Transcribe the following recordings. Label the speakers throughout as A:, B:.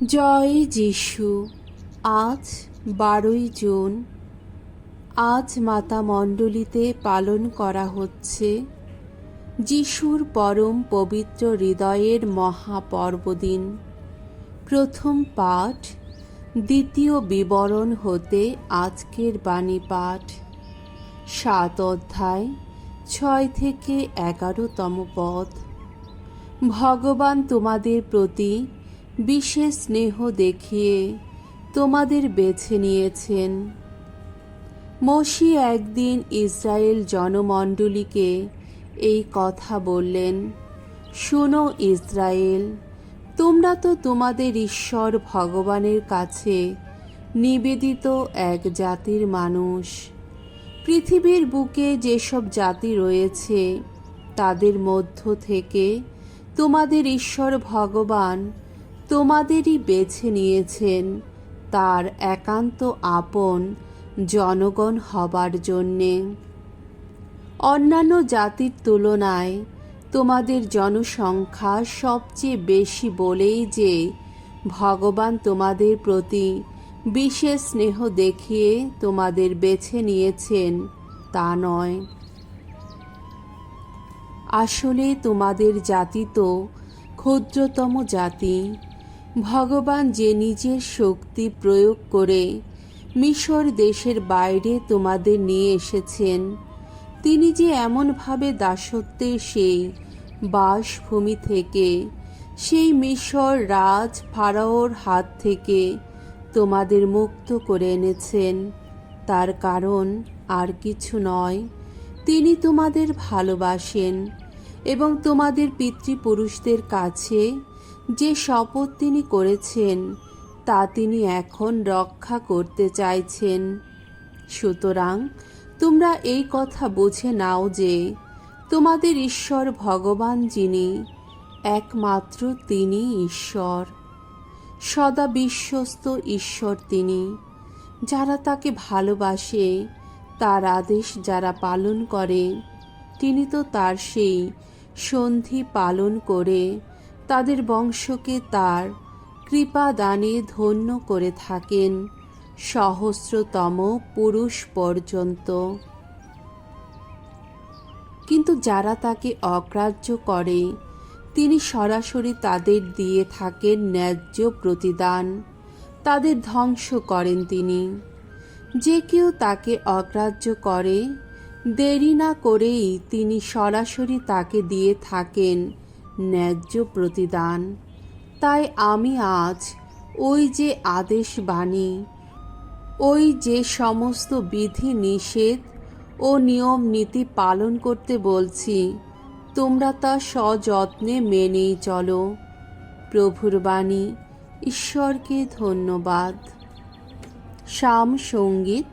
A: জয় যিশু। আজ 12ই জুন। আজ মাতা মণ্ডলীতে পালন করা হচ্ছে যিশুর পরম পবিত্র হৃদয়ের মহাপর্বদিন। প্রথম পাঠ দ্বিতীয় বিবরণ হতে আজকের বাণী পাঠ, 7 অধ্যায় 6 থেকে 11তম পদ। ভগবান তোমাদের প্রতি বিশেষ স্নেহ দেখিয়ে তোমাদের বেছে নিয়েছেন। মসিহ একদিন ইসরায়েল জনমণ্ডলীকে এই কথা বললেন, শোনো ইসরায়েল, তোমরা তো তোমাদের ঈশ্বর ভগবানের কাছে নিবেদিত এক জাতির মানুষ। পৃথিবীর বুকে যেসব জাতি রয়েছে তাদের মধ্য থেকে তোমাদের ঈশ্বর ভগবান তোমাদেরই বেছে নিয়েছেন তার একান্ত আপন জনগণ হবার জন্যে। অন্যান্য জাতির তুলনায় তোমাদের জনসংখ্যা সবচেয়ে বেশি বলেই যে ভগবান তোমাদের প্রতি বিশেষ স্নেহ দেখিয়ে তোমাদের বেছে নিয়েছেন তা নয়। আসলে তোমাদের জাতি তো ক্ষুদ্রতম জাতি। ভগবান যে নিজের শক্তি প্রয়োগ করে মিশর দেশের বাইরে তোমাদের নিয়ে এসেছেন, তিনি যে এমনভাবে দাসত্বের সেই বাসভূমি থেকে, সেই মিশর রাজ ফারাওর হাত থেকে তোমাদের মুক্ত করে এনেছেন, তার কারণ আর কিছু নয়, তিনি তোমাদের ভালোবাসেন এবং তোমাদের পিতৃপুরুষদের কাছে যে শপথ তিনি করেছেন তা তিনি এখন রক্ষা করতে চাইছেন। সুতরাং তোমরা এই কথা বুঝে নাও যে তোমাদের ঈশ্বর ভগবান যিনি, একমাত্র তিনি ঈশ্বর, সদা বিশ্বস্ত ঈশ্বর তিনি। যারা তাকে ভালোবাসে, তার আদেশ যারা পালন করে, তিনি তো তার সেই সন্ধি পালন করে তাদের বংশকে তার কৃপাদানে ধন্য করে থাকেন সহস্রতম পুরুষ পর্যন্ত। কিন্তু যারা তাকে অগ্রাহ্য করে, তিনি সরাসরি তাদের দিয়ে থাকেন ন্যায্য প্রতিদান, তাদের ধ্বংস করেন তিনি। যে কেউ তাকে অগ্রাহ্য করে, দেরি না করেই তিনি সরাসরি তাকে দিয়ে থাকেন ন্যায্য প্রতিদান। তাই আমি আজ ওই যে আদেশ বাণী, ওই যে সমস্ত বিধি নিষেধ ও নিয়ম নীতি পালন করতে বলছি, তোমরা তা সযত্নে মেনেই চলো। প্রভুর বাণী। ঈশ্বরকে ধন্যবাদ। সাম সঙ্গীত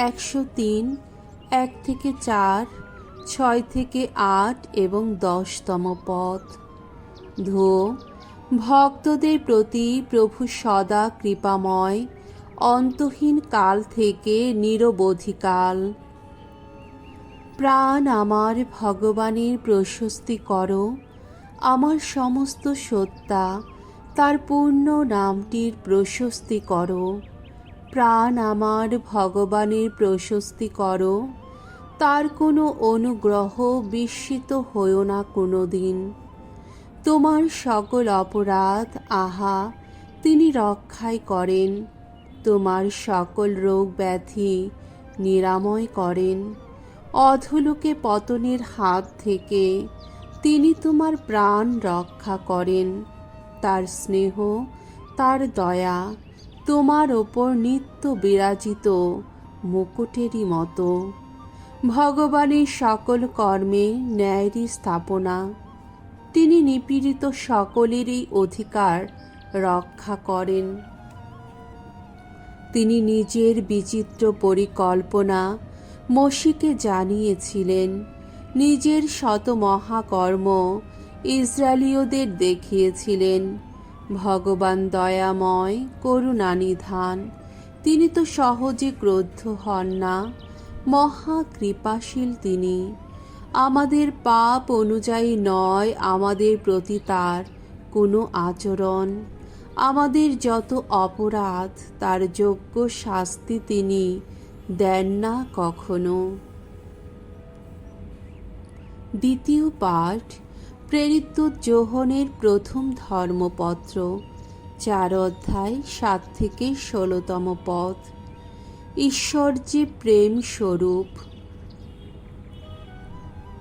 A: 103, 1 থেকে 4, 6 থেকে 8 এবং 10তম পদ। ধো, ভক্তদের প্রতি প্রভু সদা কৃপাময়, অন্তহীন কাল থেকে নিরবধিকাল। প্রাণ আমার ভগবানের প্রশস্তি করো, আমার সমস্ত সত্তা তার পূর্ণ নামটির প্রশস্তি করো। প্রাণ আমার ভগবানের প্রশস্তি করো, তার কোনো অনুগ্রহ বিস্মিত হইও না কোনো দিন। তোমার সকল অপরাধ আহা তিনি রক্ষাই করেন, তোমার সকল রোগ ব্যাধি নিরাময় করেন। অধোলোকে পতনের হাত থেকে তিনি তোমার প্রাণ রক্ষা করেন। তার স্নেহ, তার দয়া তোমার ওপর নিত্য বিরাজিত মুকুটেরই মতো। ভগবানের সকল কর্মে ন্যায়েরই স্থাপনা, তিনি নিপীড়িত সকলেরই অধিকার রক্ষা করেন। তিনি নিজের বিচিত্র পরিকল্পনা মসিহকে জানিয়েছিলেন, নিজের শত মহাকর্ম ইসরায়েলীয়দের দেখিয়েছিলেন। ভগবান দয়াময়, করুণানিধান, তিনি তো সহজে ক্রুদ্ধ হন না, মহা কৃপাশীল তিনি। আমাদের পাপ অনুযায়ী নয় আমাদের প্রতি তার কোনো আচরণ, আমাদের যত অপরাধ তার যোগ্য শাস্তি তিনি দেন না কখনো। দ্বিতীয় পাঠ, প্রেরিত যোহনের প্রথম ধর্মপত্র, 4 অধ্যায় 7 থেকে 16তম পদ। ঈশ্বর যে প্রেম স্বরূপ।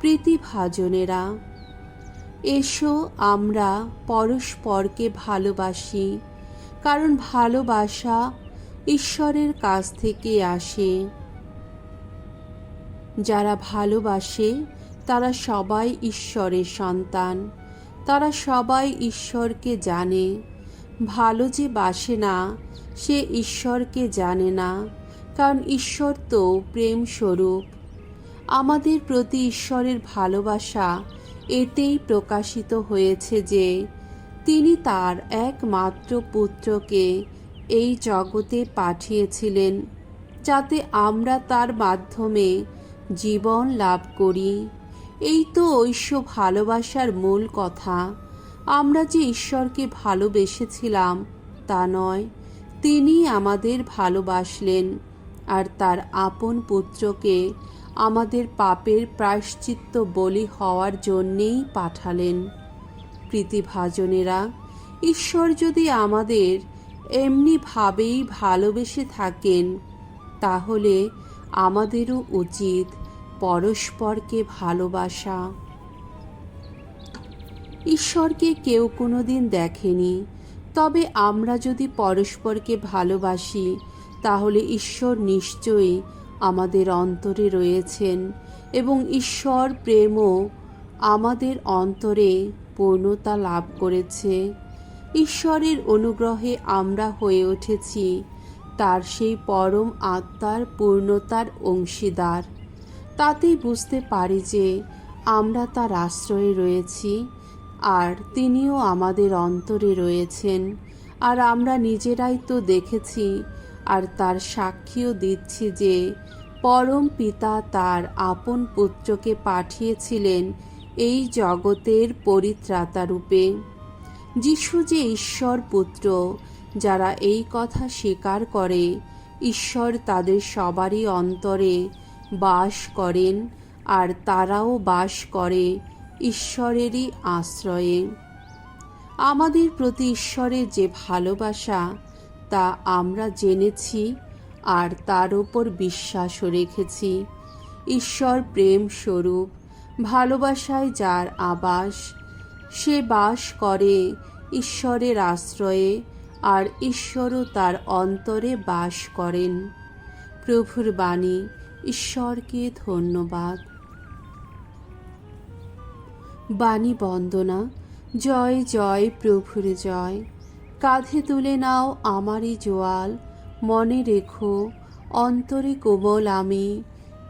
A: প্রীতিভাজনেরা, এসো আমরা পরস্পরকে ভালোবাসি, কারণ ভালোবাসা ঈশ্বরের কাছ থেকে আসে। যারা ভালোবাসে তারা সবাই ঈশ্বরের সন্তান, তারা সবাই ঈশ্বরকে জানে। ভালো যে বাসে না সে ঈশ্বরকে জানে না, কারণ ঈশ্বর তো প্রেম স্বরূপ। আমাদের প্রতি ঈশ্বরের ভালোবাসা এতেই প্রকাশিত হয়েছে যে তিনি তার একমাত্র পুত্রকে এই জগতে পাঠিয়েছিলেন, যাতে আমরা তার মাধ্যমে জীবন লাভ করি। এই তো ঐশ্য ভালোবাসার মূল কথা। আমরা যে ঈশ্বরকে ভালোবেসেছিলাম তা নয়, তিনি আমাদের ভালোবাসলেন আর তার আপন পুত্রকে আমাদের পাপের প্রায়শ্চিত্ত বলি হওয়ার জন্যেই পাঠালেন। প্রীতিভাজনেরা, ঈশ্বর যদি আমাদের এমনিভাবেই ভালোবেসে থাকেন, তাহলে আমাদেরও উচিত পরস্পরকে ভালোবাসা। ঈশ্বরকে কেউ কোনোদিন দেখেনি, তবে আমরা যদি পরস্পরকে ভালোবাসি তাহলে ঈশ্বর নিশ্চয়ই আমাদের অন্তরে রয়েছেন এবং ঈশ্বর প্রেমও আমাদের অন্তরে পূর্ণতা লাভ করেছে। ঈশ্বরের অনুগ্রহে আমরা হয়ে উঠেছি তার সেই পরম আত্মার পূর্ণতার অংশীদার। তাতেই বুঝতে পারি যে আমরা তার আশ্রয়ে রয়েছি আর তিনিও আমাদের অন্তরে রয়েছেন। আর আমরা নিজেরাই তো দেখেছি আর তার সাক্ষীও দিচ্ছি যে পরম পিতা তার আপন পুত্রকে পাঠিয়েছিলেন এই জগতের পরিত্রাতা রূপে। যিশু যে ঈশ্বর পুত্র, যারা এই কথা স্বীকার করে, ঈশ্বর তাদের সবারই অন্তরে বাস করেন আর তারাও বাস করে ঈশ্বরেরই আশ্রয়ে। আমাদের প্রতি ঈশ্বরের যে ভালোবাসা তা আমরা জেনেছি আর তার উপর বিশ্বাসও রেখেছি। ঈশ্বর প্রেম স্বরূপ। ভালোবাসায় যার আবাস, সে বাস করে ঈশ্বরের আশ্রয়ে আর ঈশ্বরও তার অন্তরে বাস করেন। প্রভুর বাণী। ঈশ্বরকে ধন্যবাদ। বাণী বন্দনা। জয় জয় প্রভুর জয়। কাঁধে তুলে নাও আমারই জোয়াল, মনে রেখো অন্তরে কোমল আমি,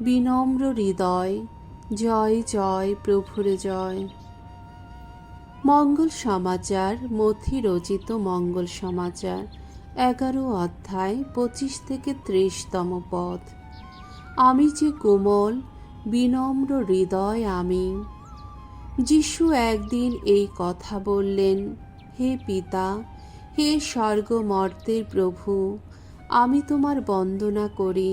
A: বিনম্র হৃদয়। জয় জয় প্রভুর জয়। মঙ্গল সমাচার। মথি রচিত মঙ্গল সমাচার, 11 অধ্যায় 25 থেকে 30তম পদ। আমি যে কোমল বিনম্র হৃদয় আমি। যিশু একদিন এই কথা বললেন, হে পিতা, হে স্বর্গমর্তের প্রভু, আমি তোমার বন্দনা করি,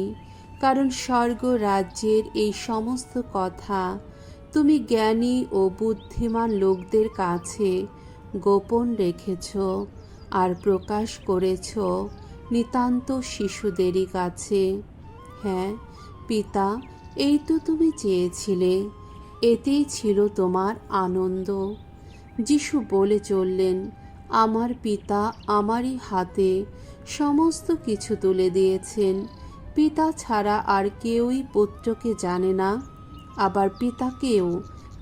A: কারণ স্বর্গ রাজ্যের এই সমস্ত কথা তুমি জ্ঞানী ও বুদ্ধিমান লোকদের কাছে গোপন রেখেছ আর প্রকাশ করেছ নিতান্ত শিশুদেরই কাছে। হ্যাঁ পিতা, এই তো তুমি চেয়েছিলে, এতেই ছিল তোমার আনন্দ। যিশু বলে চললেন, আমার পিতা আমারই হাতে সমস্ত কিছু তুলে দিয়েছেন। পিতা ছাড়া আর কেউই পুত্রকে জানে না, আবার পিতাকেও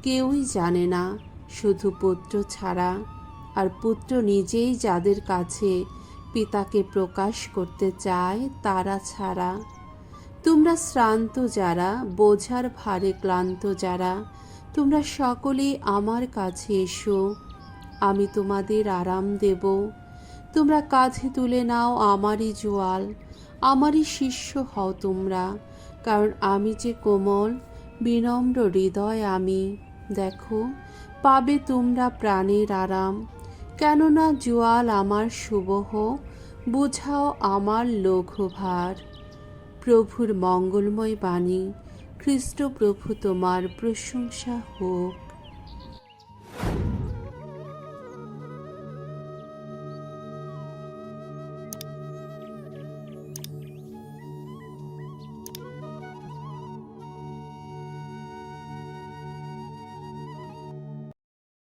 A: কেউই জানে না, শুধু পুত্র ছাড়া, আর পুত্র নিজেই যাদের কাছে পিতাকে প্রকাশ করতে চায় তারা ছাড়া। তোমরা শ্রান্ত যারা, বোঝার ভারে ক্লান্ত যারা, তোমরা সকলেই আমার কাছে এসো, আমি তোমাদের আরাম দেব। তোমরা কাঁধে তুলে নাও আমারই জোয়াল, আমারই শিষ্য হও তোমরা, কারণ আমি যে কোমল বিনম্র হৃদয় আমি। দেখো, পাবে তোমরা প্রাণের আরাম। কেননা জোয়াল আমার শুভহ, বুঝাও আমার লঘুভার। প্রভুর মঙ্গলময় বাণী, খ্রিস্ট প্রভু তোমার প্রশংসা হোক।